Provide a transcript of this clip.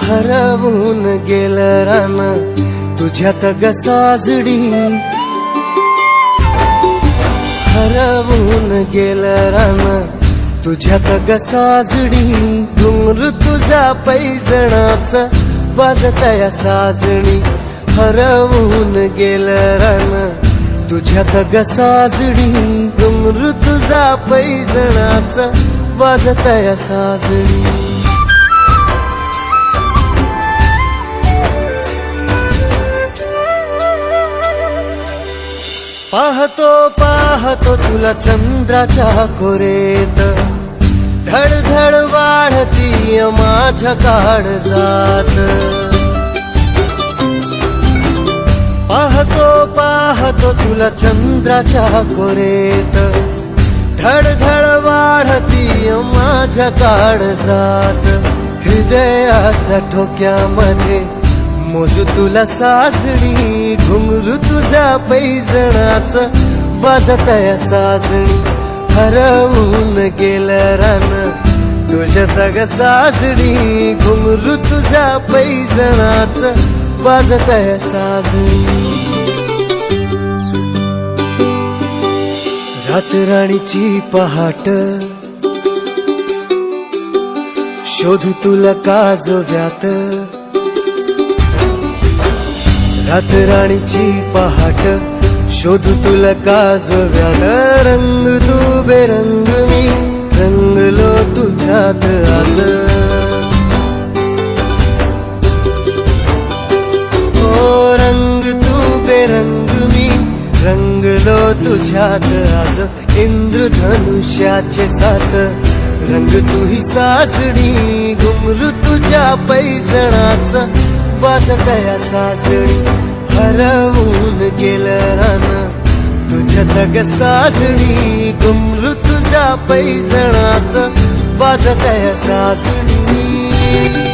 हरवून गेलं रान तुझ्यात ग साजडी, हरवून गेलं रान तुझ्यात ग साजडी. घुंगरू तुझा पैजणाच वाजतया साजणी, हरवून गेलं रान तुझ्यात ग साजडी. घुंगरू तुझा पैजणाच वाजतया साजणी. पाहतो पाहतो तुला चंद्राच्या कोरेत, धडधड वाढती माझ्या काळजात. पाहतो पाहतो तुला चंद्राच्या कोरेत, धडधड वाढती माझ्या काळजात. हृदयाच्या ठोक्यामध्ये मोजू तुला साजणी, घुंगरू तुझा पैजणाच वाजतया साजणी. हरवून गेलं रान तुझ्यात ग साजणी, घुंगरू तुझा पैजणाच वाजतया साजणी. रातराणीची पहाट शोधू तुला काजव्यात, रातराणीची पहाट शोधू तुला काजव्यात. रंग तू बेरंग मी रंगलो तुझ्यात आज, ओ रंग तू बेरंग मी रंगलो तुझ्यात आज. इंद्रधनुष्याचे सात रंग तू ही साजणी, घुंगरू तुझ्या पैजणाच वाजतया साजणी. हरवून गेलं रान तुझ्यात ग साजणी, घुंगरू तुझ्या पैजणाच वाजतया साजणी.